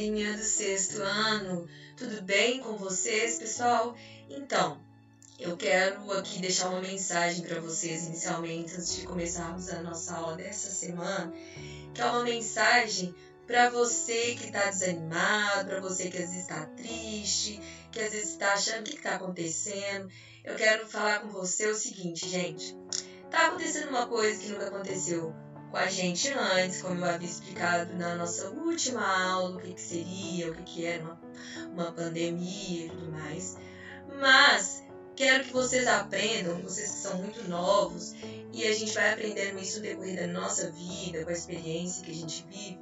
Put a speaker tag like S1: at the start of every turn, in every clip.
S1: galerinha do sexto ano, tudo bem com vocês, pessoal? Então, eu quero aqui deixar uma mensagem para vocês inicialmente, antes de começarmos a nossa aula dessa semana, que é uma mensagem para você que está desanimado, para você que às vezes está triste, que às vezes está achando o que está acontecendo. Eu quero falar com você o seguinte, gente. Tá acontecendo uma coisa que nunca aconteceu com a gente antes, como eu havia explicado na nossa última aula, o que seria, o que era uma pandemia e tudo mais. Mas quero que vocês aprendam, vocês que são muito novos, e a gente vai aprendendo isso no decorrer da nossa vida, com a experiência que a gente vive,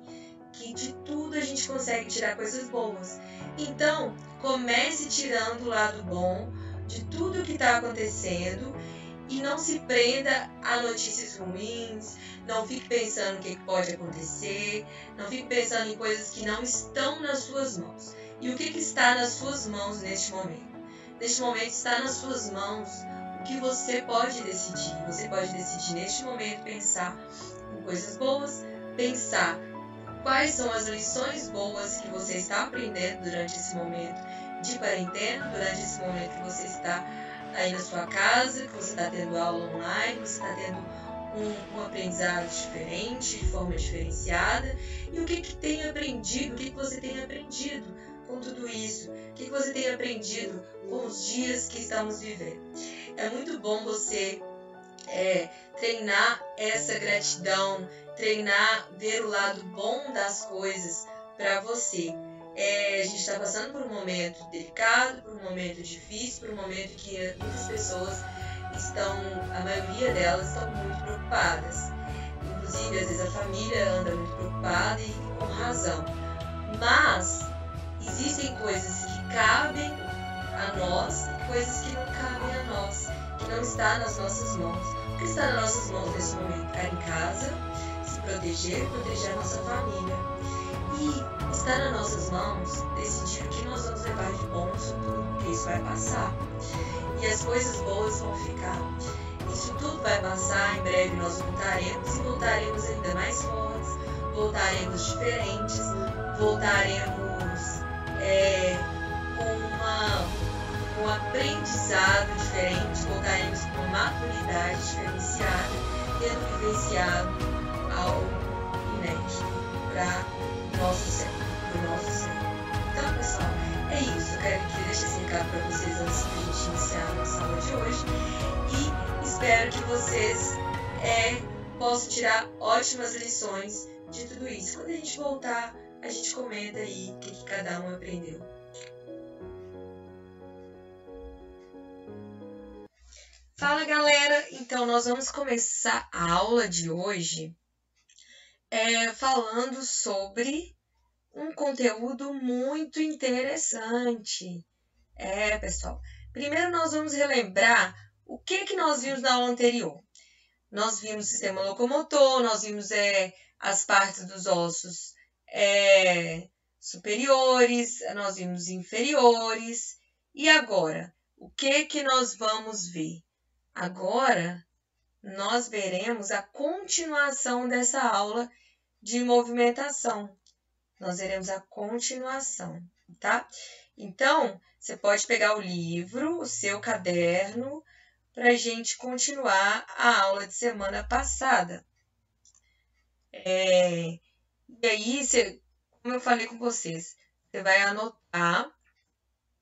S1: que de tudo a gente consegue tirar coisas boas. Então, comece tirando o lado bom de tudo que está acontecendo e não se prenda a notícias ruins, não fique pensando o que pode acontecer, não fique pensando em coisas que não estão nas suas mãos. E o que está nas suas mãos neste momento? Neste momento está nas suas mãos o que você pode decidir. Você pode decidir neste momento pensar em coisas boas, pensar quais são as lições boas que você está aprendendo durante esse momento de quarentena, durante esse momento que você está aí na sua casa, que você está tendo aula online, você está tendo um aprendizado diferente, de forma diferenciada, e o que tem aprendido, o que você tem aprendido com tudo isso, o que você tem aprendido com os dias que estamos vivendo. É muito bom você treinar essa gratidão, treinar, ver o lado bom das coisas para você. A gente está passando por um momento delicado, por um momento difícil, por um momento que muitas pessoas a maioria delas estão muito preocupadas. Inclusive, às vezes a família anda muito preocupada e com razão. Mas existem coisas que cabem a nós e coisas que não cabem a nós, que não está nas nossas mãos. O que está nas nossas mãos nesse momento? Ficar em casa, se proteger a nossa família. E está nas nossas mãos decidir o que nós vamos levar de bom no futuro, porque isso vai passar. E as coisas boas vão ficar. Isso tudo vai passar, em breve nós voltaremos e voltaremos ainda mais fortes, voltaremos diferentes, voltaremos com um aprendizado diferente, voltaremos com uma maturidade diferenciada, tendo vivenciado algo inédito para nosso céu, do nosso céu. Então, pessoal, é isso. Eu quero que deixe esse recado para vocês antes de a gente iniciar a nossa aula de hoje. E espero que vocês possam tirar ótimas lições de tudo isso. Quando a gente voltar, a gente comenta aí o que cada um aprendeu. Fala, galera! Então, nós vamos começar a aula de hoje falando sobre um conteúdo muito interessante. Pessoal, primeiro nós vamos relembrar o que nós vimos na aula anterior. Nós vimos o sistema locomotor, nós vimos as partes dos ossos superiores, nós vimos inferiores. E agora, o que nós vamos ver? Agora, nós veremos a continuação dessa aula de movimentação. Nós veremos a continuação, tá? Então, você pode pegar o livro, o seu caderno, para a gente continuar a aula de semana passada. E aí, como eu falei com vocês, você vai anotar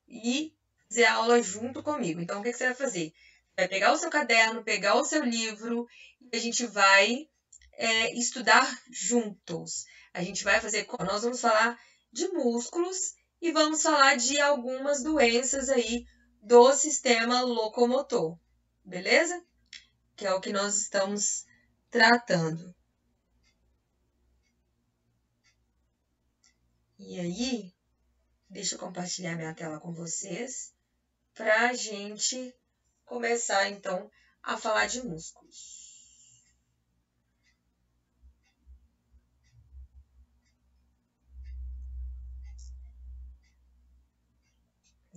S1: e fazer a aula junto comigo. Então, o que você vai fazer? Vai pegar o seu caderno, pegar o seu livro e a gente vai estudar juntos. A gente vai fazer, nós vamos falar de músculos e vamos falar de algumas doenças aí do sistema locomotor, beleza? Que é o que nós estamos tratando. E aí, deixa eu compartilhar minha tela com vocês para a gente começar, então, a falar de músculos.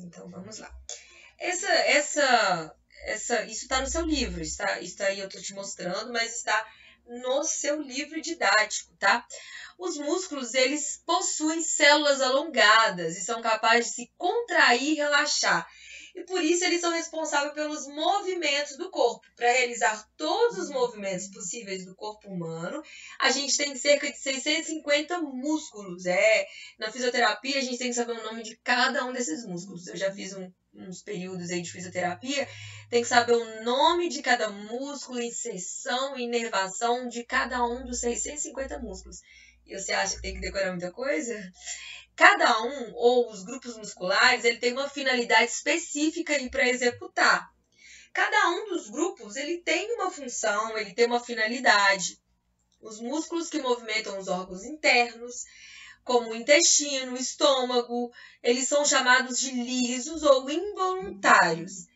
S1: Então, vamos lá. Isso está no seu livro, isso aí eu estou te mostrando, mas está no seu livro didático, tá? Os músculos, eles possuem células alongadas e são capazes de se contrair e relaxar. E por isso eles são responsáveis pelos movimentos do corpo. Para realizar todos os movimentos possíveis do corpo humano, a gente tem cerca de 650 músculos. Na fisioterapia, a gente tem que saber o nome de cada um desses músculos. Eu já fiz uns períodos aí de fisioterapia, tem que saber o nome de cada músculo, inserção e inervação de cada um dos 650 músculos. E você acha que tem que decorar muita coisa? Cada um, ou os grupos musculares, ele tem uma finalidade específica para executar. Cada um dos grupos, ele tem uma função, ele tem uma finalidade. Os músculos que movimentam os órgãos internos, como o intestino, o estômago, eles são chamados de lisos ou involuntários.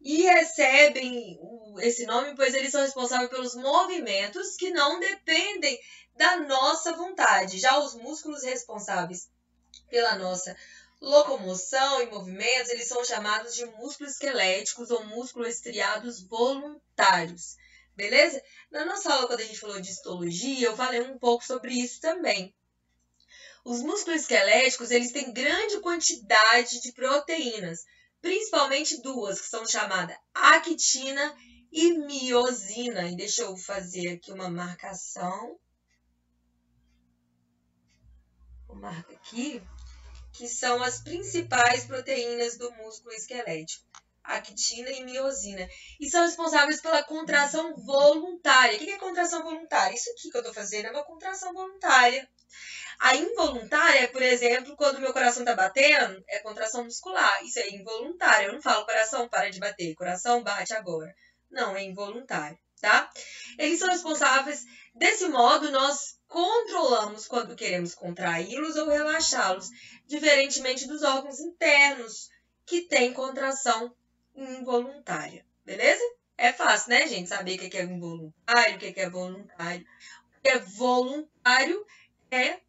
S1: E recebem esse nome, pois eles são responsáveis pelos movimentos que não dependem da nossa vontade. Já os músculos responsáveis pela nossa locomoção e movimentos, eles são chamados de músculos esqueléticos ou músculos estriados voluntários, beleza? Na nossa aula, quando a gente falou de histologia, eu falei um pouco sobre isso também. Os músculos esqueléticos, eles têm grande quantidade de proteínas, principalmente duas, que são chamadas actina e miosina. E deixa eu fazer aqui uma marcação. Eu marco aqui, que são as principais proteínas do músculo esquelético, actina e miosina, e são responsáveis pela contração voluntária. O que é contração voluntária? Isso aqui que eu estou fazendo é uma contração voluntária. A involuntária, por exemplo, quando meu coração está batendo, é contração muscular. Isso é involuntário. Eu não falo coração para de bater, coração bate agora. Não, é involuntário, tá? Eles são responsáveis, desse modo, nós controlamos quando queremos contraí-los ou relaxá-los, diferentemente dos órgãos internos, que têm contração involuntária, beleza? É fácil, né, gente? Saber o que é involuntário, o que é voluntário. O que é voluntário é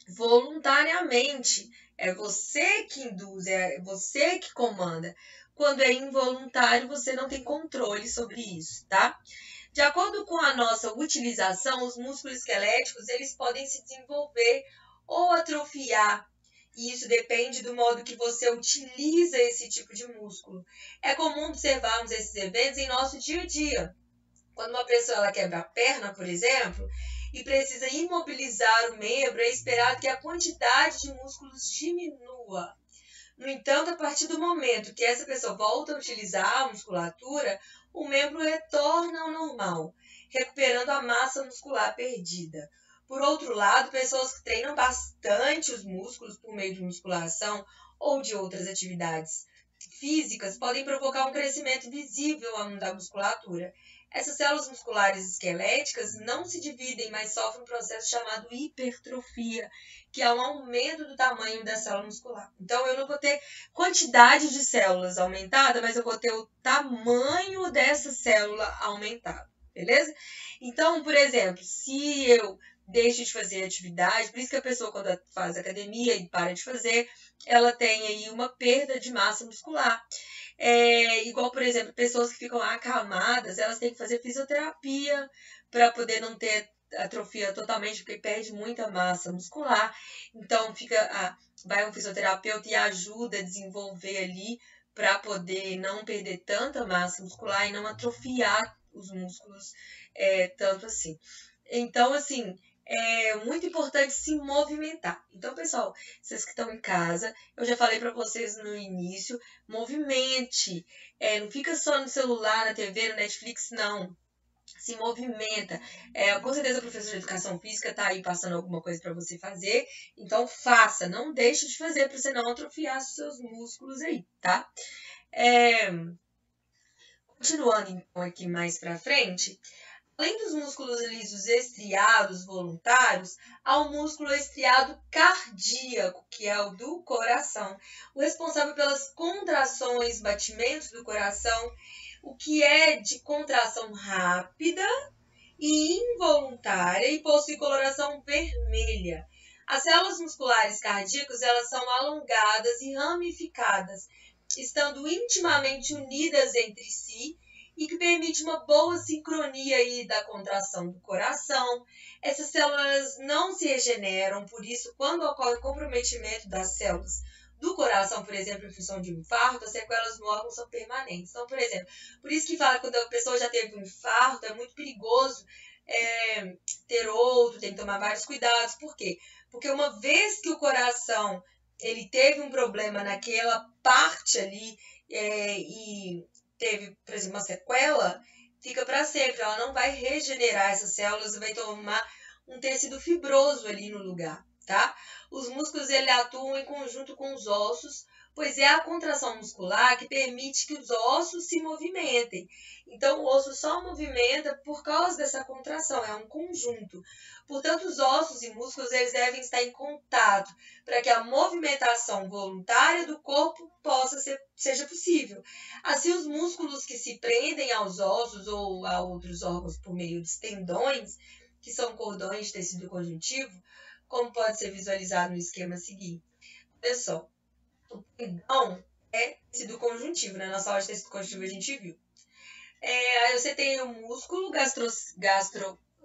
S1: voluntariamente. É você que induz, é você que comanda. Quando é involuntário, você não tem controle sobre isso, tá? De acordo com a nossa utilização, os músculos esqueléticos, eles podem se desenvolver ou atrofiar. E isso depende do modo que você utiliza esse tipo de músculo. É comum observarmos esses eventos em nosso dia a dia. Quando uma pessoa ela quebra a perna, por exemplo, e precisa imobilizar o membro, é esperado que a quantidade de músculos diminua. No entanto, a partir do momento que essa pessoa volta a utilizar a musculatura, o membro retorna ao normal, recuperando a massa muscular perdida. Por outro lado, pessoas que treinam bastante os músculos por meio de musculação ou de outras atividades físicas podem provocar um crescimento visível da musculatura. Essas células musculares esqueléticas não se dividem, mas sofrem um processo chamado hipertrofia, que é um aumento do tamanho da célula muscular. Então, eu não vou ter quantidade de células aumentada, mas eu vou ter o tamanho dessa célula aumentado, beleza? Então, por exemplo, se eu deixo de fazer atividade, por isso que a pessoa, quando faz academia e para de fazer, ela tem aí uma perda de massa muscular. Igual, por exemplo, pessoas que ficam acamadas, elas têm que fazer fisioterapia para poder não ter atrofia totalmente, porque perde muita massa muscular. Então, vai um fisioterapeuta e ajuda a desenvolver ali para poder não perder tanta massa muscular e não atrofiar os músculos tanto assim. Então, assim, é muito importante se movimentar. Então, pessoal, vocês que estão em casa, eu já falei para vocês no início, movimente. Não fica só no celular, na TV, no Netflix, não. Se movimenta. Com certeza a professora de educação física está aí passando alguma coisa para você fazer. Então, faça. Não deixe de fazer para você não atrofiar os seus músculos aí, tá? Continuando, então, aqui mais para frente. Além dos músculos lisos estriados voluntários, há o músculo estriado cardíaco, que é o do coração, o responsável pelas contrações, batimentos do coração, o que é de contração rápida e involuntária e possui coloração vermelha. As células musculares cardíacas, elas são alongadas e ramificadas, estando intimamente unidas entre si, e que permite uma boa sincronia aí da contração do coração. Essas células não se regeneram, por isso, quando ocorre comprometimento das células do coração, por exemplo, em função de um infarto, as sequelas no órgão são permanentes. Então, por exemplo, por isso que fala que quando a pessoa já teve um infarto, é muito perigoso ter outro, tem que tomar vários cuidados. Por quê? Porque uma vez que o coração ele teve um problema naquela parte ali e teve, por exemplo, uma sequela, fica para sempre. Ela não vai regenerar essas células e vai tomar um tecido fibroso ali no lugar, tá? Os músculos ele atuam em conjunto com os ossos, pois é a contração muscular que permite que os ossos se movimentem. Então, o osso só movimenta por causa dessa contração, é um conjunto. Portanto, os ossos e músculos eles devem estar em contato para que a movimentação voluntária do corpo seja possível. Assim, os músculos que se prendem aos ossos ou a outros órgãos por meio dos tendões, que são cordões de tecido conjuntivo, como pode ser visualizado no esquema seguinte. Olha só, o tendão é tecido conjuntivo, né? Na nossa aula de tecido conjuntivo a gente viu. Aí você tem o músculo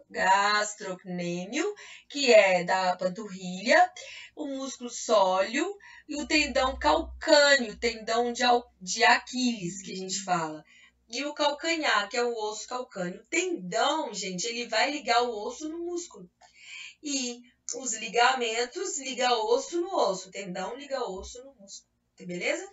S1: gastrocnêmio, que é da panturrilha, o músculo sóleo e o tendão calcâneo, tendão de Aquiles, que a gente fala. E o calcanhar, que é o osso calcâneo. O tendão, gente, ele vai ligar o osso no músculo. E os ligamentos ligam osso no osso. O tendão liga osso no músculo. Beleza?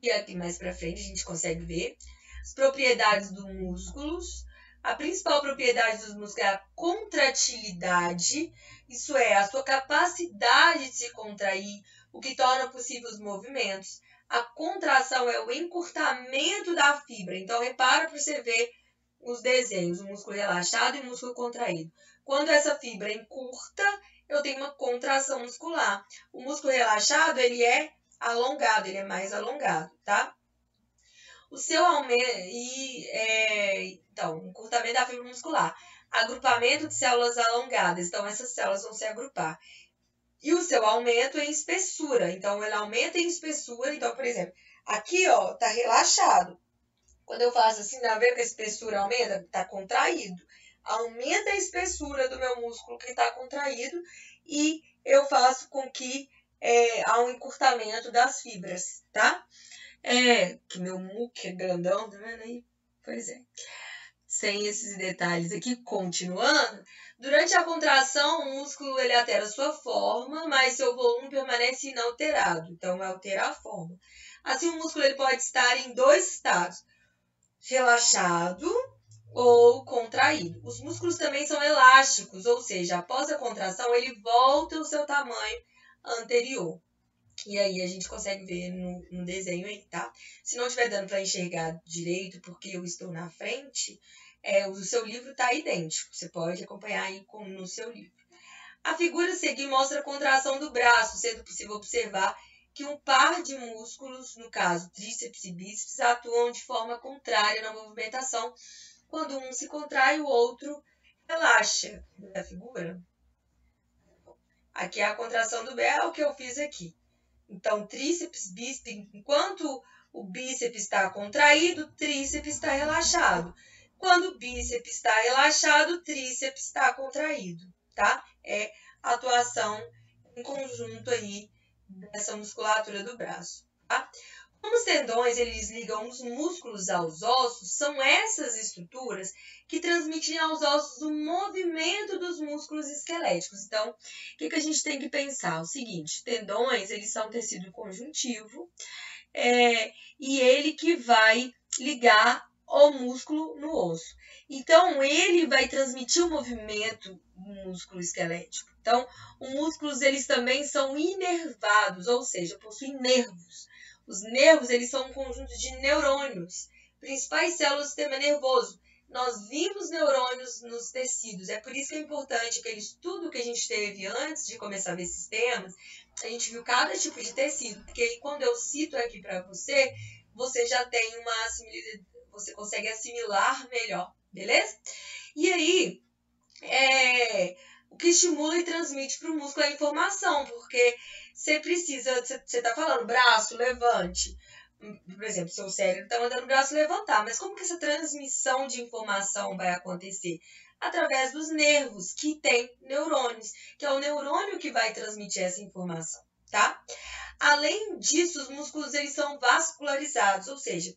S1: E aqui mais pra frente a gente consegue ver as propriedades dos músculos. A principal propriedade dos músculos é a contratilidade, isso é, a sua capacidade de se contrair, o que torna possível os movimentos. A contração é o encurtamento da fibra. Então, repara para você ver os desenhos, o músculo relaxado e o músculo contraído. Quando essa fibra encurta, eu tenho uma contração muscular. O músculo relaxado, ele é alongado, ele é mais alongado, tá? O seu aumento então, encurtamento da fibra muscular, agrupamento de células alongadas, então essas células vão se agrupar. E o seu aumento em espessura, então ele aumenta em espessura, então, por exemplo, aqui, ó, tá relaxado. Quando eu faço assim, dá a ver que a espessura aumenta? Tá contraído. Aumenta a espessura do meu músculo que está contraído e eu faço com que há um encurtamento das fibras, tá? Que meu muque é grandão, tá vendo aí? Pois é. Sem esses detalhes aqui, continuando, durante a contração, o músculo ele altera sua forma, mas seu volume permanece inalterado, então vai alterar a forma. Assim, o músculo ele pode estar em dois estados, relaxado ou contraído. Os músculos também são elásticos, ou seja, após a contração, ele volta ao seu tamanho anterior. E aí a gente consegue ver no desenho aí, tá? Se não estiver dando para enxergar direito porque eu estou na frente, o seu livro está idêntico. Você pode acompanhar aí no seu livro. A figura a seguir mostra a contração do braço, sendo possível observar que um par de músculos, no caso tríceps e bíceps, atuam de forma contrária na movimentação. Quando um se contrai, o outro relaxa. A figura? Aqui é a contração do braço, é o que eu fiz aqui. Então, tríceps, bíceps, enquanto o bíceps está contraído, o tríceps está relaxado. Quando o bíceps está relaxado, o tríceps está contraído, tá? É a atuação em conjunto aí dessa musculatura do braço, tá? Como os tendões, eles ligam os músculos aos ossos, são essas estruturas que transmitem aos ossos o movimento dos músculos esqueléticos. Então, o que a gente tem que pensar? O seguinte, tendões, eles são tecido conjuntivo, e ele que vai ligar o músculo no osso. Então, ele vai transmitir o movimento do músculo esquelético. Então, os músculos, eles também são inervados, ou seja, possuem nervos. Os nervos, eles são um conjunto de neurônios, principais células do sistema nervoso. Nós vimos neurônios nos tecidos. É por isso que é importante aquele estudo que a gente teve antes de começar a ver esses temas. A gente viu cada tipo de tecido, porque aí quando eu cito aqui para você, você já tem você consegue assimilar melhor, beleza? E aí, o que estimula e transmite para o músculo é a informação, porque você está falando braço, levante. por exemplo, seu cérebro está mandando o braço levantar, mas como que essa transmissão de informação vai acontecer? Através dos nervos, que tem neurônios, que é o neurônio que vai transmitir essa informação, tá? Além disso, os músculos eles são vascularizados, ou seja,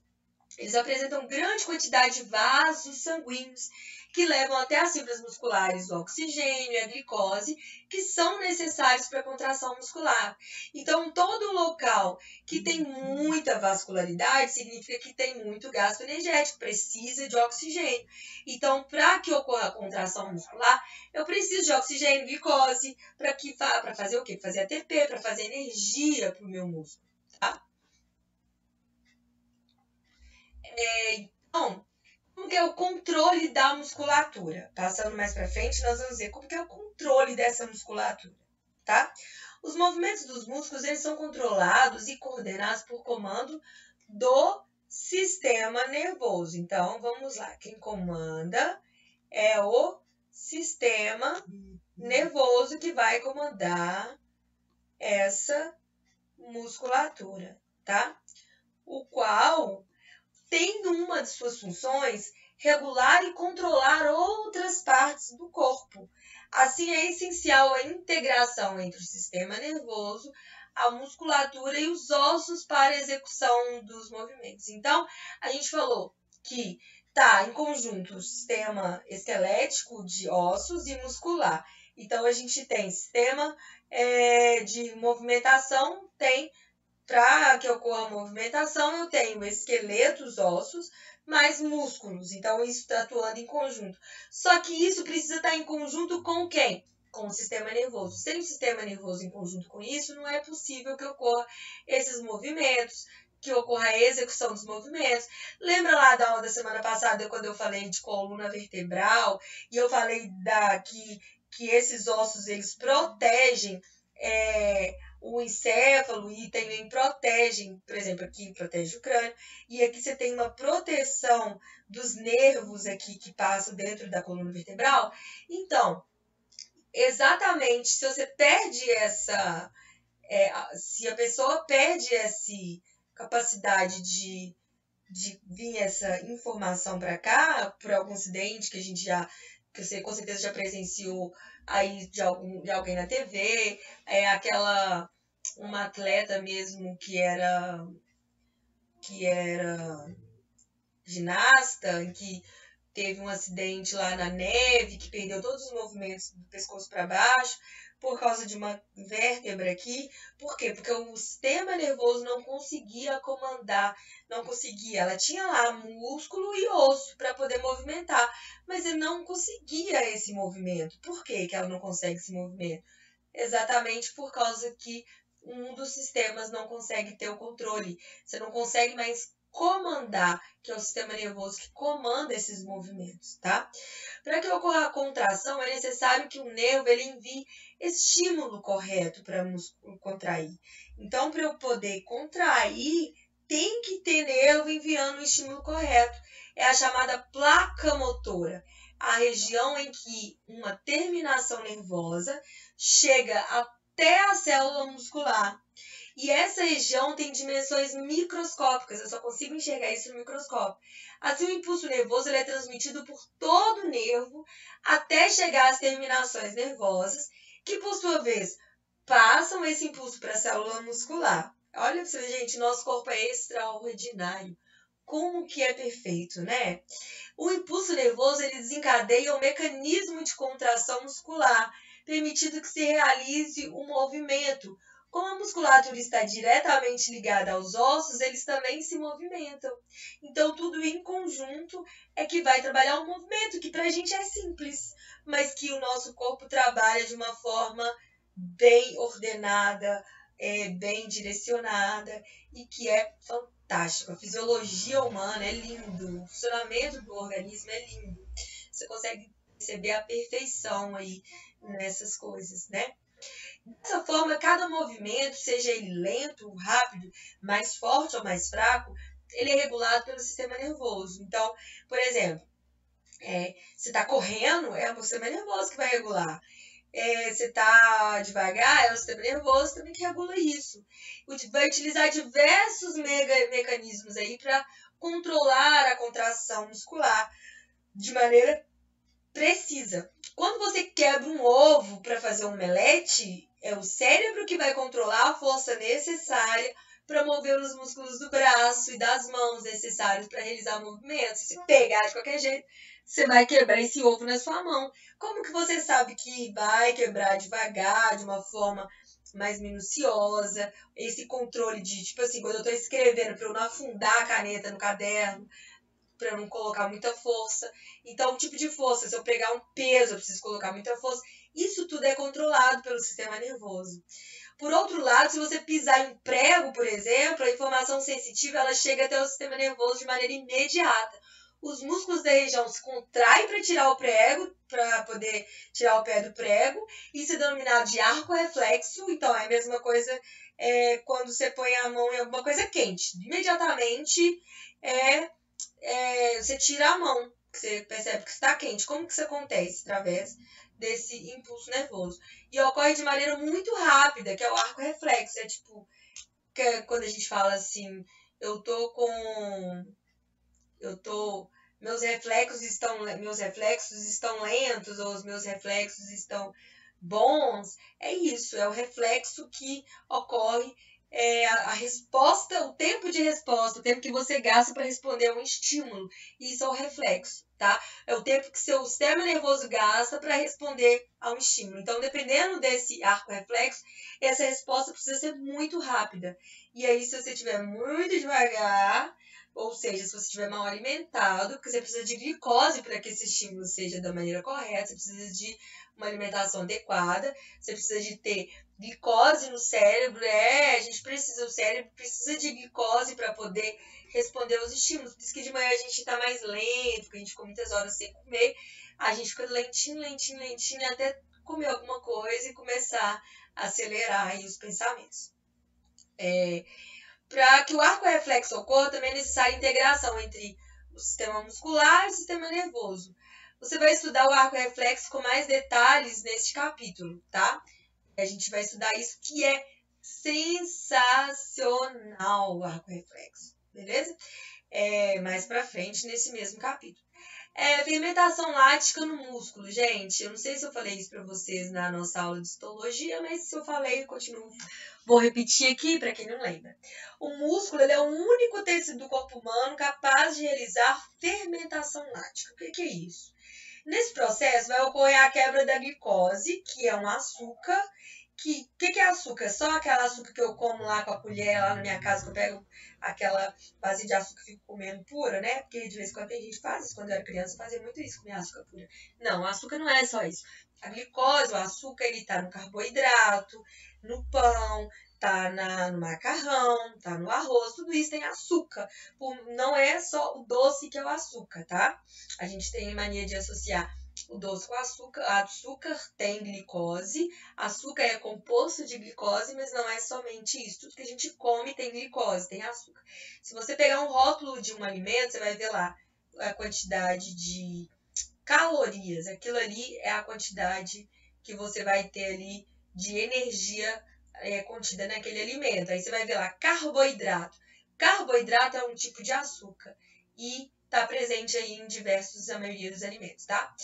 S1: eles apresentam grande quantidade de vasos sanguíneos que levam até as fibras musculares o oxigênio e a glicose, que são necessários para a contração muscular. Então, todo local que tem muita vascularidade significa que tem muito gasto energético, precisa de oxigênio. Então, para que ocorra a contração muscular, eu preciso de oxigênio e glicose para fazer o quê? Para fazer ATP, para fazer energia para o meu músculo, tá? Então, como que é o controle da musculatura? Passando mais para frente, nós vamos ver como que é o controle dessa musculatura, tá? Os movimentos dos músculos, eles são controlados e coordenados por comando do sistema nervoso. Então, vamos lá. Quem comanda é o sistema nervoso que vai comandar essa musculatura, tá? O qual tem uma de suas funções regular e controlar outras partes do corpo. Assim, é essencial a integração entre o sistema nervoso, a musculatura e os ossos para a execução dos movimentos. Então, a gente falou que está em conjunto o sistema esquelético de ossos e muscular. Então, a gente tem sistema de movimentação, para que ocorra a movimentação, eu tenho o esqueleto, os ossos, mais músculos. Então, isso está atuando em conjunto. Só que isso precisa estar em conjunto com quem? Com o sistema nervoso. Sem o sistema nervoso em conjunto com isso, não é possível que ocorra esses movimentos, que ocorra a execução dos movimentos. Lembra lá da aula da semana passada, quando eu falei de coluna vertebral, e eu falei que esses ossos, eles protegem o encéfalo e também protegem, por exemplo, aqui protege o crânio, e aqui você tem uma proteção dos nervos aqui que passam dentro da coluna vertebral. Então, exatamente, se você perde se a pessoa perde essa capacidade de vir essa informação para cá, por algum acidente que você com certeza já presenciou aí de alguém na TV, uma atleta mesmo que era ginasta, que teve um acidente lá na neve, que perdeu todos os movimentos do pescoço para baixo, por causa de uma vértebra aqui. Por quê? Porque o sistema nervoso não conseguia comandar, ela tinha lá músculo e osso para poder movimentar, mas ele não conseguia esse movimento. Por que ela não consegue esse movimento? Exatamente por causa que um dos sistemas não consegue ter o controle. Você não consegue mais comandar, que é o sistema nervoso que comanda esses movimentos, tá? Para que ocorra a contração, é necessário que o nervo ele envie estímulo correto para o músculo contrair. Então, para eu poder contrair, tem que ter nervo enviando o estímulo correto. É a chamada placa motora, a região em que uma terminação nervosa chega até a célula muscular. E essa região tem dimensões microscópicas, eu só consigo enxergar isso no microscópio. Assim, o impulso nervoso ele é transmitido por todo o nervo até chegar às terminações nervosas, que por sua vez passam esse impulso para a célula muscular. Olha para você ver, gente, nosso corpo é extraordinário. Como que é perfeito, né? O impulso nervoso ele desencadeia um mecanismo de contração muscular, permitindo que se realize o movimento. Como a musculatura está diretamente ligada aos ossos, eles também se movimentam. Então, tudo em conjunto é que vai trabalhar um movimento que para a gente é simples, mas que o nosso corpo trabalha de uma forma bem ordenada, bem direcionada e que é fantástico. A fisiologia humana é lindo, o funcionamento do organismo é lindo. Você consegue perceber a perfeição aí nessas coisas, né? Dessa forma, cada movimento, seja ele lento ou rápido, mais forte ou mais fraco, ele é regulado pelo sistema nervoso. Então, por exemplo, você está correndo, é o sistema nervoso que vai regular. você tá devagar, é o sistema nervoso também que regula isso. Vai utilizar diversos mecanismos aí para controlar a contração muscular de maneira precisa. Quando você quebra um ovo para fazer um omelete, é o cérebro que vai controlar a força necessária para mover os músculos do braço e das mãos necessários para realizar movimentos. Se pegar de qualquer jeito, você vai quebrar esse ovo na sua mão. Como que você sabe que vai quebrar devagar, de uma forma mais minuciosa? Esse controle de, tipo assim, quando eu estou escrevendo, para eu não afundar a caneta no caderno, para eu não colocar muita força. Então, o tipo de força, se eu pegar um peso, eu preciso colocar muita força. Isso tudo é controlado pelo sistema nervoso. Por outro lado, se você pisar em prego, por exemplo, a informação sensitiva ela chega até o sistema nervoso de maneira imediata. Os músculos da região se contraem para tirar o prego, para poder tirar o pé do prego. Isso é denominado de arco reflexo. Então, é a mesma coisa quando você põe a mão em alguma coisa quente. Imediatamente, você tira a mão, você percebe que está quente. Como que isso acontece? Através desse impulso nervoso. E ocorre de maneira muito rápida, que é o arco reflexo. É tipo, quando a gente fala assim, meus reflexos estão lentos, ou os meus reflexos estão bons. É isso, é o reflexo que ocorre, a resposta, o tempo de resposta, o tempo que você gasta para responder a um estímulo. Isso é o reflexo, tá? É o tempo que seu sistema nervoso gasta para responder a um estímulo. Então, dependendo desse arco reflexo, essa resposta precisa ser muito rápida. E aí, se você estiver muito devagar, ou seja, se você estiver mal alimentado, porque você precisa de glicose para que esse estímulo seja da maneira correta, você precisa de uma alimentação adequada, você precisa de ter glicose no cérebro, o cérebro precisa de glicose para poder responder aos estímulos. Por isso que de manhã a gente está mais lento, porque a gente ficou muitas horas sem comer, a gente fica lentinho, até comer alguma coisa e começar a acelerar aí os pensamentos. Para que o arco reflexo ocorra, também é necessária a integração entre o sistema muscular e o sistema nervoso. Você vai estudar o arco reflexo com mais detalhes neste capítulo, tá? A gente vai estudar isso, que é sensacional, o arco reflexo, beleza? Mais pra frente, nesse mesmo capítulo. Fermentação lática no músculo. Gente, eu não sei se eu falei isso para vocês na nossa aula de histologia, mas se eu falei, eu continuo. Vou repetir aqui para quem não lembra. O músculo ele é o único tecido do corpo humano capaz de realizar fermentação lática. O que é isso? Nesse processo vai ocorrer a quebra da glicose, que é um açúcar. O que é açúcar? Só aquela açúcar que eu como lá com a colher, lá na minha casa, que eu pego aquela base de açúcar e fico comendo pura, né? Porque de vez em quando tem gente que faz isso. Quando eu era criança, eu fazia muito isso, comer açúcar pura. Não, o açúcar não é só isso. A glicose, o açúcar, ele tá no carboidrato, no pão, tá no macarrão, tá no arroz, tudo isso tem açúcar. Não é só o doce que é o açúcar, tá? A gente tem mania de associar o doce com açúcar. Açúcar tem glicose, açúcar é composto de glicose, mas não é somente isso. Tudo que a gente come tem glicose, tem açúcar. Se você pegar um rótulo de um alimento, você vai ver lá a quantidade de calorias. Aquilo ali é a quantidade que você vai ter ali de energia contida naquele alimento. Aí você vai ver lá carboidrato. Carboidrato é um tipo de açúcar e está presente aí em a maioria dos alimentos, tá?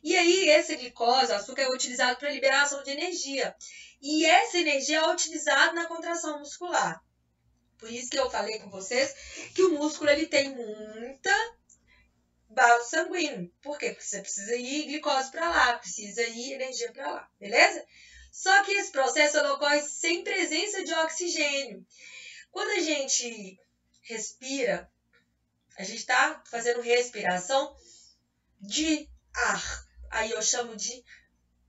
S1: E aí, essa glicose, o açúcar, é utilizado para liberação de energia. E essa energia é utilizada na contração muscular. Por isso que eu falei com vocês que o músculo ele tem muita vaso sanguíneo. Por quê? Porque você precisa ir glicose para lá, precisa ir energia para lá, beleza? Só que esse processo ocorre sem presença de oxigênio. Quando a gente respira, a gente está fazendo respiração de ar. Aí eu chamo de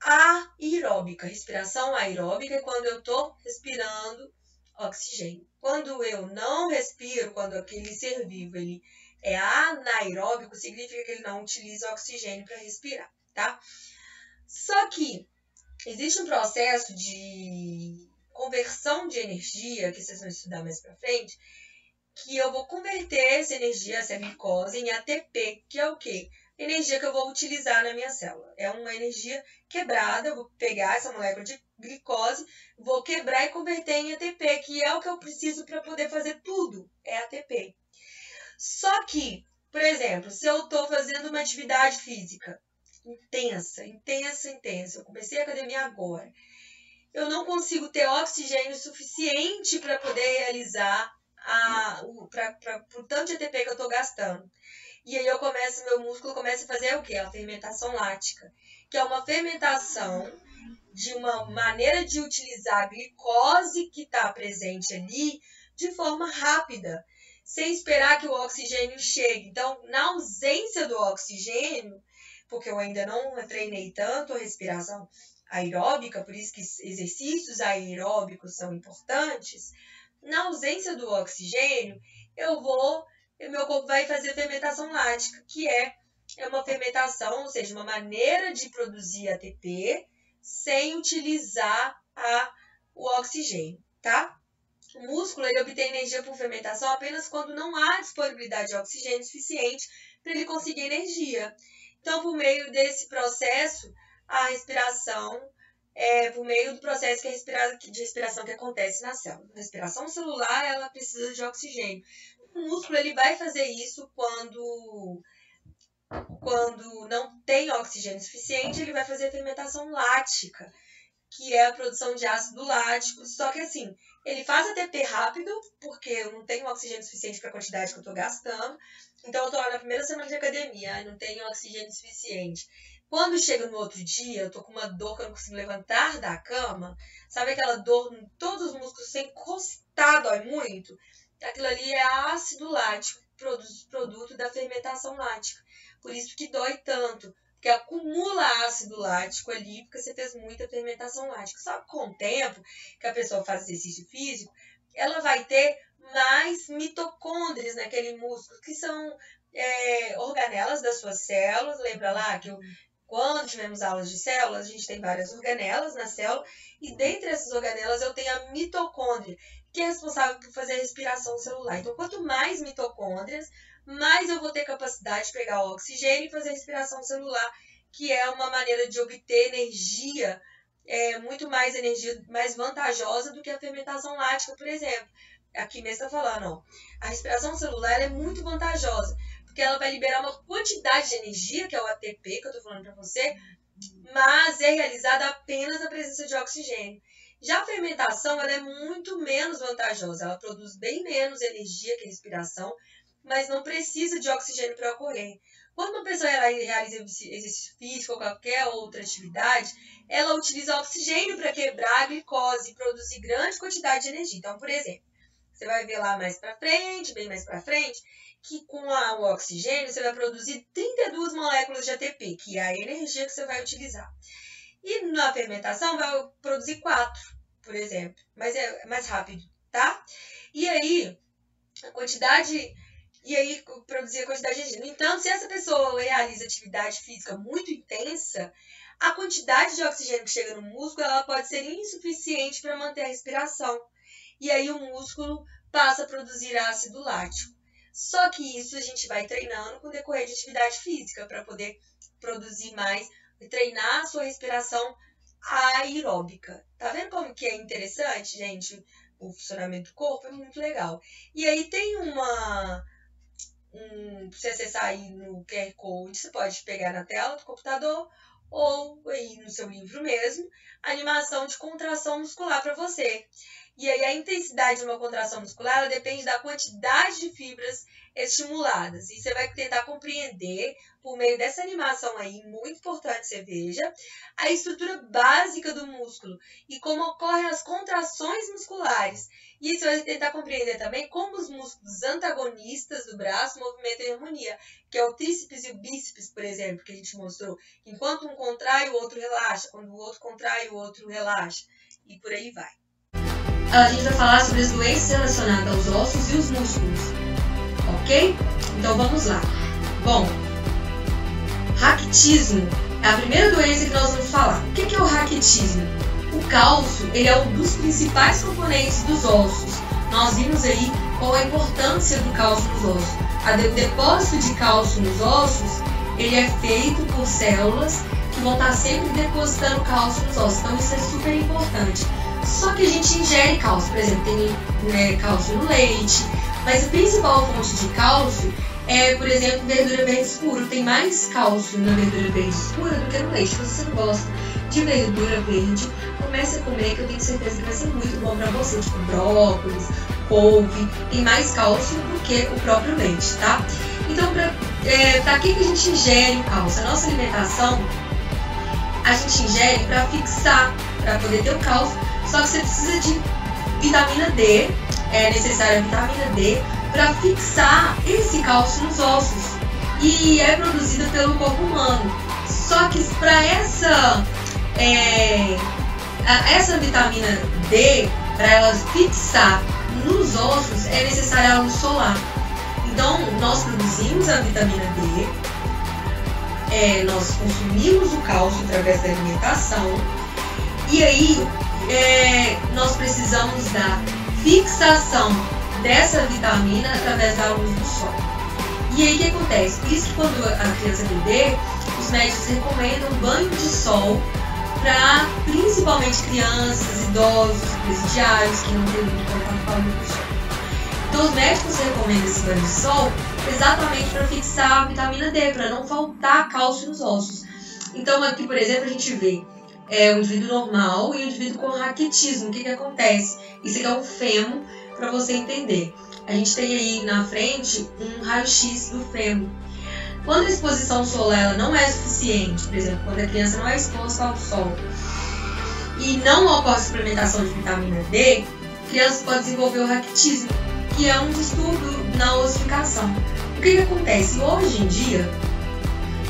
S1: aeróbica. Respiração aeróbica é quando eu estou respirando oxigênio. Quando eu não respiro, quando aquele ser vivo ele é anaeróbico, significa que ele não utiliza oxigênio para respirar, tá? Só que existe um processo de conversão de energia, que vocês vão estudar mais para frente, que eu vou converter essa energia, essa glicose, em ATP, que é o quê? energia que eu vou utilizar na minha célula. É uma energia quebrada, eu vou pegar essa molécula de glicose, vou quebrar e converter em ATP, que é o que eu preciso para poder fazer tudo, é ATP. Só que, por exemplo, se eu estou fazendo uma atividade física intensa, eu comecei a academia agora, eu não consigo ter oxigênio suficiente para poder realizar por tanto de ATP que eu estou gastando. E aí meu músculo começa a fazer o quê? A fermentação lática, que é uma fermentação de uma maneira de utilizar a glicose que está presente ali de forma rápida, sem esperar que o oxigênio chegue. Então, na ausência do oxigênio, porque eu ainda não treinei tanto a respiração aeróbica, por isso que exercícios aeróbicos são importantes, na ausência do oxigênio, meu corpo vai fazer fermentação lática, que é uma fermentação, ou seja, uma maneira de produzir ATP sem utilizar o oxigênio, tá? O músculo ele obtém energia por fermentação apenas quando não há disponibilidade de oxigênio suficiente para ele conseguir energia. Então, por meio desse processo, a respiração por meio do processo de respiração que acontece na célula. A respiração celular, ela precisa de oxigênio. O músculo ele vai fazer isso quando não tem oxigênio suficiente, ele vai fazer fermentação lática, que é a produção de ácido lático. Só que assim, ele faz ATP rápido, porque eu não tenho oxigênio suficiente para a quantidade que eu estou gastando. Então, eu estou lá na primeira semana de academia, não tenho oxigênio suficiente. Quando chega no outro dia, eu tô com uma dor que eu não consigo levantar da cama. Sabe aquela dor em todos os músculos, sem encostar, dói muito? Aquilo ali é ácido lático, produto da fermentação lática. Por isso que dói tanto, porque acumula ácido lático ali, porque você fez muita fermentação lática. Só que com o tempo que a pessoa faz exercício físico, ela vai ter mais mitocôndrias naquele músculo, que são organelas das suas células. Lembra lá que quando tivemos aulas de células, a gente tem várias organelas na célula, e dentre essas organelas eu tenho a mitocôndria, que é responsável por fazer a respiração celular. Então, quanto mais mitocôndrias, mais eu vou ter capacidade de pegar o oxigênio e fazer a respiração celular, que é uma maneira de obter energia, muito mais energia, mais vantajosa do que a fermentação lática, por exemplo. Aqui mesmo está falando, ó, a respiração celular é muito vantajosa, porque ela vai liberar uma quantidade de energia, que é o ATP que eu estou falando para você, mas é realizada apenas na presença de oxigênio. Já a fermentação ela é muito menos vantajosa, ela produz bem menos energia que a respiração, mas não precisa de oxigênio para ocorrer. Quando uma pessoa realiza exercício físico ou qualquer outra atividade, ela utiliza oxigênio para quebrar a glicose e produzir grande quantidade de energia. Então, por exemplo, você vai ver lá mais para frente, bem mais para frente, que com o oxigênio você vai produzir 32 moléculas de ATP, que é a energia que você vai utilizar. E na fermentação vai produzir 4, por exemplo, mas é mais rápido, tá? E aí, produzir a quantidade de energia. No entanto, se essa pessoa realiza atividade física muito intensa, a quantidade de oxigênio que chega no músculo ela pode ser insuficiente para manter a respiração. E aí o músculo passa a produzir ácido lático. Só que isso a gente vai treinando com o decorrer de atividade física para poder produzir mais, treinar a sua respiração aeróbica. Tá vendo como que é interessante, gente? O funcionamento do corpo é muito legal. E aí tem pra você acessar aí no QR Code, você pode pegar na tela do computador ou aí no seu livro mesmo, animação de contração muscular para você. E aí a intensidade de uma contração muscular ela depende da quantidade de fibras estimuladas. E você vai tentar compreender, por meio dessa animação aí, muito importante você veja, a estrutura básica do músculo e como ocorrem as contrações musculares. E você vai tentar compreender também como os músculos antagonistas do braço movimentam em harmonia, que é o tríceps e o bíceps, por exemplo, que a gente mostrou. Enquanto um contrai, o outro relaxa. Quando o outro contrai, o outro relaxa. E por aí vai. A gente vai falar sobre as doenças relacionadas aos ossos e os músculos, ok? Então vamos lá. Bom, raquitismo é a primeira doença que nós vamos falar. O que é o raquitismo? O cálcio ele é um dos principais componentes dos ossos. Nós vimos aí qual a importância do cálcio nos ossos. O depósito de cálcio nos ossos ele é feito por células que vão estar sempre depositando cálcio nos ossos, então isso é super importante. Só que a gente ingere cálcio, por exemplo, tem cálcio no leite, mas a principal fonte de cálcio é, por exemplo, verdura verde escura. Tem mais cálcio na verdura verde escura do que no leite. Se você não gosta de verdura verde, comece a comer, que eu tenho certeza que vai ser muito bom para você, tipo brócolis, couve, tem mais cálcio do que o próprio leite, tá? Então, para que a gente ingere o cálcio? A nossa alimentação, a gente ingere para fixar, para poder ter o cálcio, só que você precisa de vitamina D, é necessária a vitamina D para fixar esse cálcio nos ossos e é produzida pelo corpo humano. Só que para essa vitamina D, para ela fixar nos ossos, é necessária a luz solar. Então, nós produzimos a vitamina D, nós consumimos o cálcio através da alimentação, e aí nós precisamos da fixação dessa vitamina através da luz do sol. E aí o que acontece? Por isso que quando a criança é bebê, os médicos recomendam banho de sol para principalmente crianças, idosos, presidiários que não têm muito contato com a luz do sol. Então os médicos recomendam esse banho de sol exatamente para fixar a vitamina D, para não faltar cálcio nos ossos. Então aqui, por exemplo, a gente vê um indivíduo normal e um indivíduo com raquitismo. O que acontece? Isso aqui é um fêmur, para você entender. A gente tem aí na frente um raio-x do fêmur. Quando a exposição solar ela não é suficiente, por exemplo, quando a criança não é exposta ao sol e não ocorre suplementação de vitamina D, a criança pode desenvolver o raquitismo, que é um distúrbio na ossificação. O que acontece? Hoje em dia,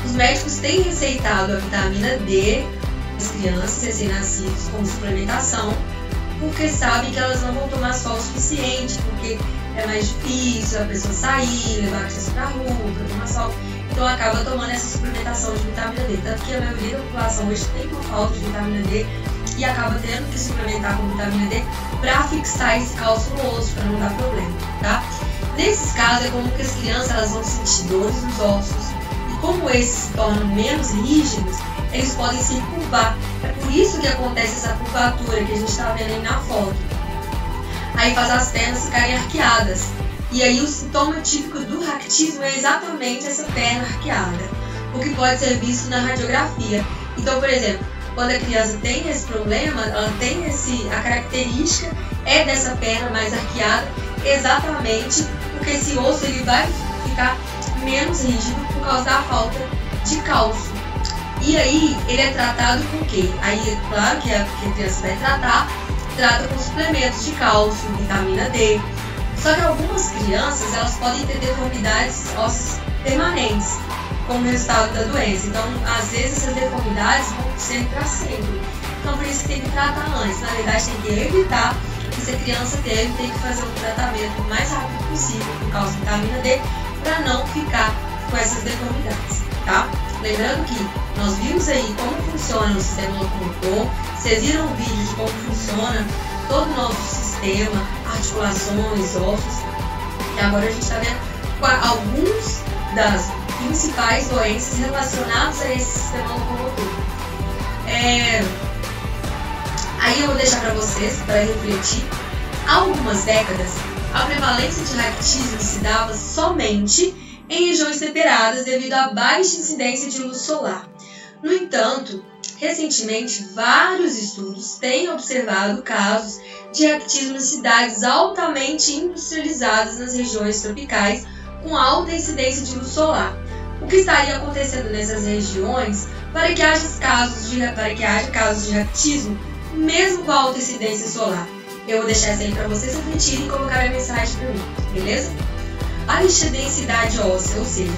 S1: os médicos têm receitado a vitamina D às crianças recém-nascidas como suplementação, porque sabem que elas não vão tomar sol o suficiente, porque é mais difícil a pessoa sair, levar a criança pra rua, pra tomar sol. Então acaba tomando essa suplementação de vitamina D. Tanto que a maioria da população hoje tem uma falta de vitamina D e acaba tendo que suplementar com vitamina D para fixar esse cálcio no osso, para não dar problema, tá? Nesses casos é comum que as crianças elas vão sentir dores nos ossos e como esses se tornam menos rígidos, eles podem se curvar. É por isso que acontece essa curvatura que a gente está vendo aí na foto. Aí faz as pernas ficarem arqueadas. E aí o sintoma típico do raquitismo é exatamente essa perna arqueada, o que pode ser visto na radiografia. Então, por exemplo, quando a criança tem esse problema, ela tem a característica dessa perna mais arqueada, exatamente porque esse osso ele vai ficar menos rígido por causa da falta de cálcio. E aí ele é tratado com o quê? Aí é claro que a criança vai trata com suplementos de cálcio, vitamina D. Só que algumas crianças elas podem ter deformidades ósseas permanentes como resultado da doença. Então, às vezes essas deformidades vão ser para sempre. Então, por isso que tem que tratar antes. Na verdade, tem que evitar que se a criança tem que fazer um tratamento o mais rápido possível por causa de vitamina D para não ficar com essas deformidades, tá? Lembrando que nós vimos aí como funciona o sistema locomotor, vocês viram o vídeo de como funciona todo o nosso sistema, articulações, ossos, e agora a gente está vendo alguns das principais doenças relacionadas a esse sistema locomotor. Aí eu vou deixar para vocês, para refletir. Há algumas décadas, a prevalência de raquitismo se dava somente em regiões temperadas devido à baixa incidência de luz solar. No entanto, recentemente, vários estudos têm observado casos de raquitismo em cidades altamente industrializadas nas regiões tropicais com alta incidência de luz solar. O que estaria acontecendo nessas regiões para que haja casos de raquitismo mesmo com alta incidência solar? Eu vou deixar isso aí para vocês refletirem e colocar a mensagem para mim, beleza? A baixa densidade óssea, ou seja,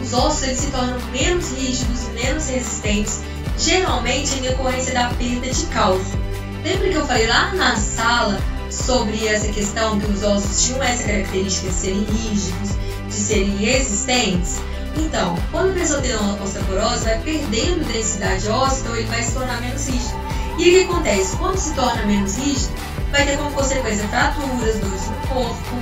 S1: os ossos eles se tornam menos rígidos e menos resistentes, geralmente em decorrência da perda de cálcio. Lembra que eu falei lá na sala sobre essa questão que os ossos tinham essa característica de serem rígidos, de serem resistentes? Então, quando a pessoa tem uma osteoporose, vai perdendo densidade óssea, então ele vai se tornar menos rígido. E o que acontece? Quando se torna menos rígido, vai ter como consequência fraturas, dores no corpo.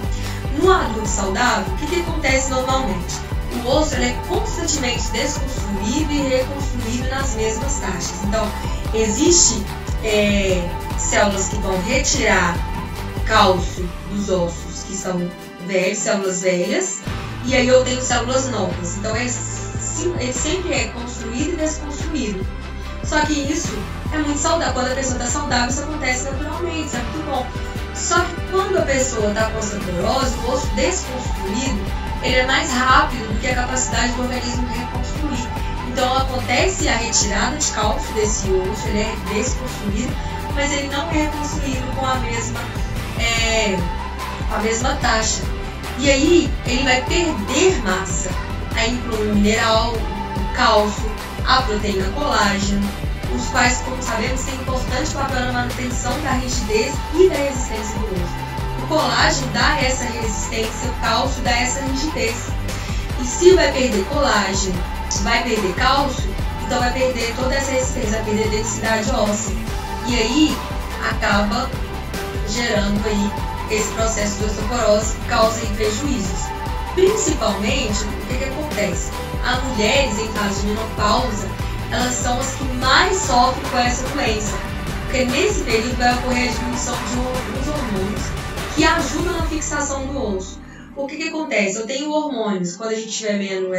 S1: No adulto saudável, o que acontece normalmente? o osso ele é constantemente desconstruído e reconstruído nas mesmas taxas. Então, existe células que vão retirar cálcio dos ossos, que são células velhas, e aí eu tenho células novas. Então, ele sempre é construído e desconstruído. Só que isso é muito saudável. Quando a pessoa está saudável, isso acontece naturalmente, isso é muito bom. Só que quando a pessoa está com osteoporose, o osso desconstruído, ele é mais rápido do que a capacidade do organismo de reconstruir. Então acontece a retirada de cálcio desse osso, ele é desconstruído, mas ele não é reconstruído com a mesma taxa. E aí ele vai perder massa. Aí inclui o mineral, o cálcio, a proteína colágeno, os quais, como sabemos, têm importante papel na manutenção da rigidez e da resistência do osso. O colágeno dá essa resistência, o cálcio dá essa rigidez. E se vai perder colágeno, vai perder cálcio, então vai perder toda essa resistência, vai perder densidade óssea. E aí acaba gerando aí esse processo de osteoporose que causa aí prejuízos. Principalmente, o que acontece? As mulheres em fase de menopausa, elas são as que mais sofrem com essa doença, porque nesse período vai ocorrer a diminuição de alguns hormônios que ajudam na fixação do osso. O que acontece? Eu tenho hormônios, quando a gente estiver vendo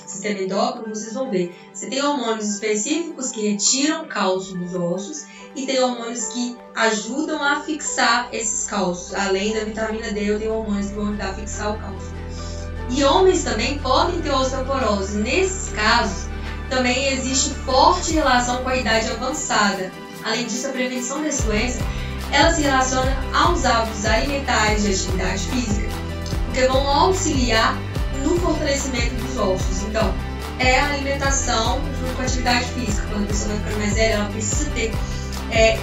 S1: sistema endócrino, vocês vão ver. Você tem hormônios específicos que retiram cálcio dos ossos e tem hormônios que ajudam a fixar esses cálcios. Além da vitamina D, eu tenho hormônios que vão ajudar a fixar o cálcio. E homens também podem ter osteoporose. Nesses casos, também existe forte relação com a idade avançada. Além disso, a prevenção dessa doença, ela se relaciona aos hábitos alimentares de atividade física, porque vão auxiliar no fortalecimento dos ossos. Então, é a alimentação junto com a atividade física. Quando a pessoa vai ficando mais velha, ela precisa ter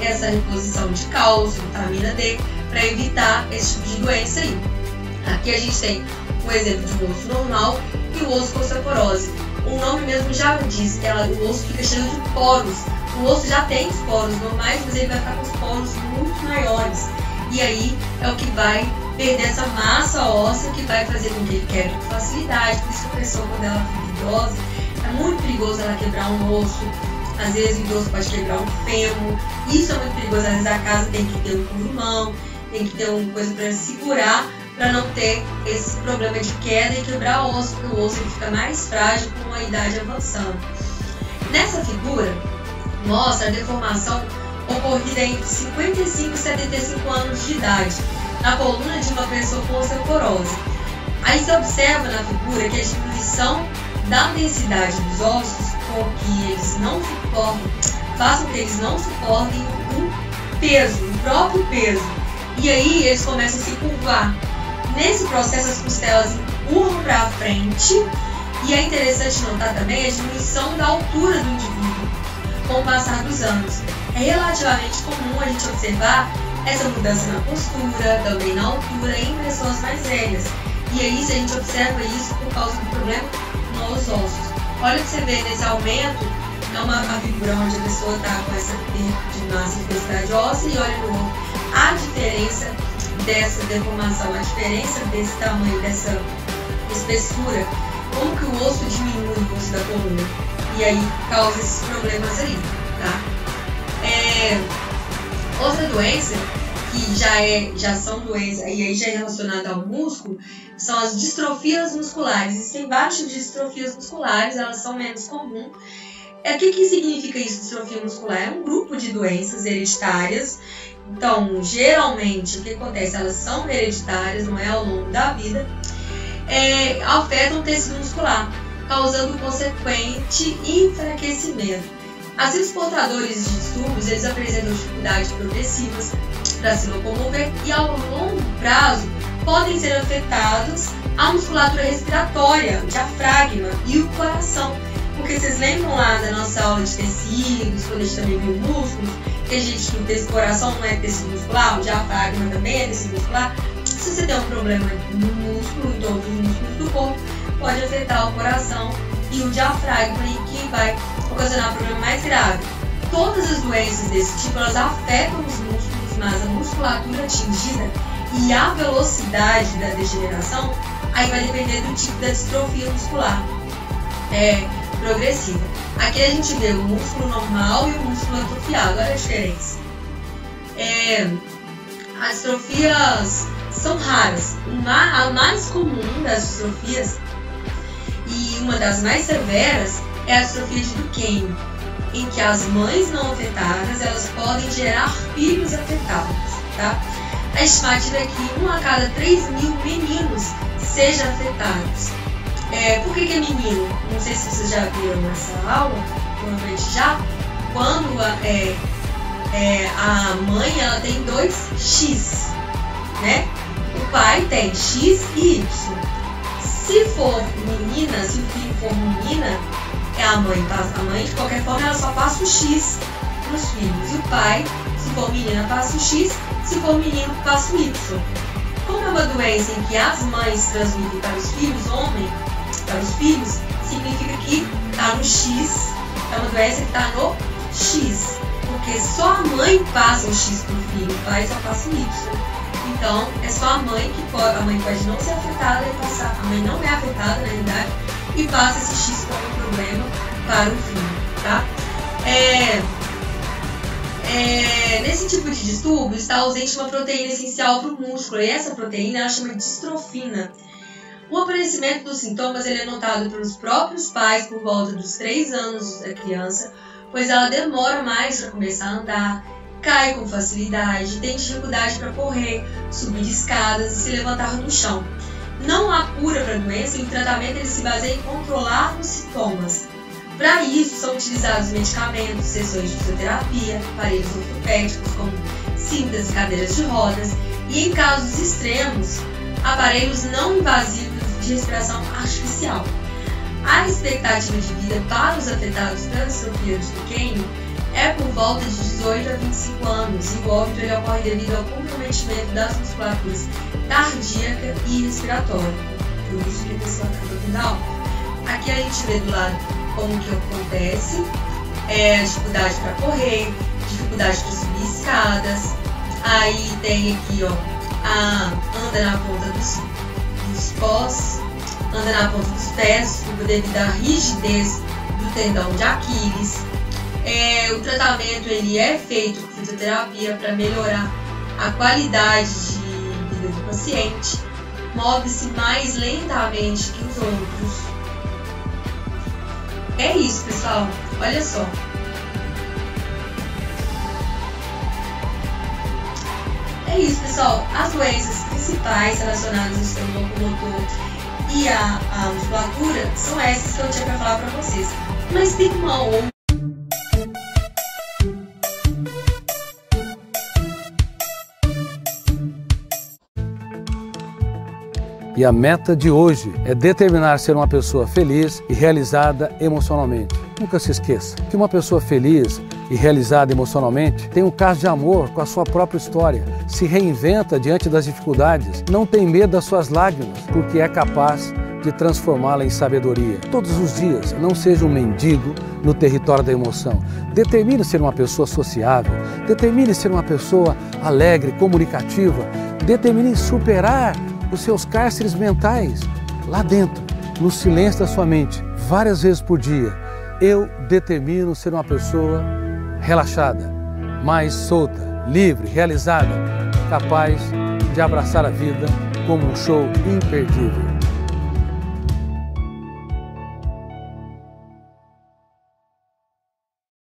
S1: essa reposição de cálcio, vitamina D, para evitar esse tipo de doença aí. Aqui a gente tem um exemplo de um osso normal e o osso com osteoporose. O nome mesmo já diz, o osso fica cheio de poros. O osso já tem os poros normais, mas ele vai ficar com os poros muito maiores. E aí é o que vai perder essa massa óssea, que vai fazer com que ele quebre com facilidade. Por isso que a pessoa, quando ela fica idosa, é muito perigoso ela quebrar um osso. Às vezes o idoso pode quebrar um fêmur. Isso é muito perigoso. Às vezes a casa tem que ter um corrimão, tem que ter uma coisa para segurar, para não ter esse problema de queda e quebrar o osso, porque o osso ele fica mais frágil com a idade avançando. Nessa figura, mostra a deformação ocorrida entre 55 e 75 anos de idade, na coluna de uma pessoa com osteoporose. Aí se observa na figura que a diminuição da densidade dos ossos com que eles não suportem, façam que eles não suportem o peso, o próprio peso. E aí eles começam a se curvar. Nesse processo, as costelas empurram para a frente, e é interessante notar também a diminuição da altura do indivíduo com o passar dos anos. É relativamente comum a gente observar essa mudança na postura, também na altura, em pessoas mais velhas. E aí, se a gente observa isso por causa do problema nos ossos. Olha que você vê nesse aumento, é uma figura onde a pessoa está com essa perda de massa e densidade óssea, e olha no outro, a diferença dessa deformação, a diferença desse tamanho, dessa espessura, como que o osso diminui o osso da coluna, e aí causa esses problemas aí, tá? Outra doença que já são doenças, e aí já é relacionada ao músculo, são as distrofias musculares. Existem vários tipos de distrofias musculares, elas são menos comuns. O que significa isso, distrofia muscular? É um grupo de doenças hereditárias. Então, geralmente, o que acontece? Elas são hereditárias, não é ao longo da vida, afetam o tecido muscular, causando consequente enfraquecimento. Assim, os portadores de distúrbios, eles apresentam dificuldades progressivas para se locomover e, ao longo prazo, podem ser afetados a musculatura respiratória, o diafragma e o coração. Porque vocês lembram lá da nossa aula de tecidos, quando a gente também viu músculos, que a gente estuda esse coração não é tecido muscular, o diafragma também é tecido muscular. Se você tem um problema no músculo, em todos os músculos do corpo, pode afetar o coração e o diafragma, que vai ocasionar um problema mais grave. Todas as doenças desse tipo, elas afetam os músculos, mas a musculatura atingida e a velocidade da degeneração Aí vai depender do tipo da distrofia muscular progressiva. Aqui a gente vê o músculo normal e o músculo atrofiado. Olha a diferença. As distrofias são raras. A mais comum das distrofias e uma das mais severas é a distrofia de Duchenne, em que as mães não afetadas elas podem gerar filhos afetados, tá? A estimativa é que 1 a cada 3.000 meninos sejam afetados. Por que é menino? Não sei se vocês já viram nessa aula, provavelmente já. Quando a mãe ela tem 2X, né? O pai tem X e Y. Se for menina, se o filho for menina, a mãe de qualquer forma ela só passa o X para os filhos. E o pai, se for menina, passa o X, se for menino, passa o Y. Como é uma doença em que as mães transmitem para os filhos, significa que está no X, é uma doença que está no X. Porque só a mãe passa o X para o filho, o pai só passa o Y. Então, é só a mãe que pode, a mãe pode não ser afetada e passar, a mãe não é afetada na realidade, e passa esse X como problema para o filho, tá? Nesse tipo de distúrbio está ausente uma proteína essencial para o músculo, e essa proteína ela chama distrofina. O aparecimento dos sintomas ele é notado pelos próprios pais por volta dos 3 anos da criança, pois ela demora mais para começar a andar, cai com facilidade, tem dificuldade para correr, subir escadas e se levantar do chão. Não há cura para a doença e o tratamento ele se baseia em controlar os sintomas. Para isso, são utilizados medicamentos, sessões de fisioterapia, aparelhos ortopédicos como cintas e cadeiras de rodas e, em casos extremos, aparelhos não invasivos de respiração artificial. A expectativa de vida para os afetados pela distrofia de Duchenne é por volta de 18 a 25 anos e o óbito ele ocorre devido ao comprometimento das musculaturas cardíaca e respiratória. Por isso que a pessoa acaba vindo a óbito. Aqui a gente vê do lado como que acontece, dificuldade para correr, dificuldade para subir escadas. Aí tem aqui, anda na ponta dos pés, anda na ponta dos pés, devido à rigidez do tendão de Aquiles. O tratamento ele é feito com fisioterapia para melhorar a qualidade de vida do paciente, move-se mais lentamente que os outros. É isso, pessoal. Olha só. É isso, pessoal. As doenças principais relacionadas ao sistema locomotor e à musculatura são essas que eu tinha para falar para vocês. Mas tem uma outra.
S2: E a meta de hoje é determinar ser uma pessoa feliz e realizada emocionalmente. Nunca se esqueça que uma pessoa feliz e realizada emocionalmente tem um caso de amor com a sua própria história, se reinventa diante das dificuldades, não tem medo das suas lágrimas, porque é capaz de transformá-la em sabedoria. Todos os dias, não seja um mendigo no território da emoção. Determine ser uma pessoa sociável, determine ser uma pessoa alegre, comunicativa, determine superar os seus cárceres mentais lá dentro, no silêncio da sua mente, várias vezes por dia. Eu determino ser uma pessoa relaxada, mais solta, livre, realizada, capaz de abraçar a vida como um show imperdível.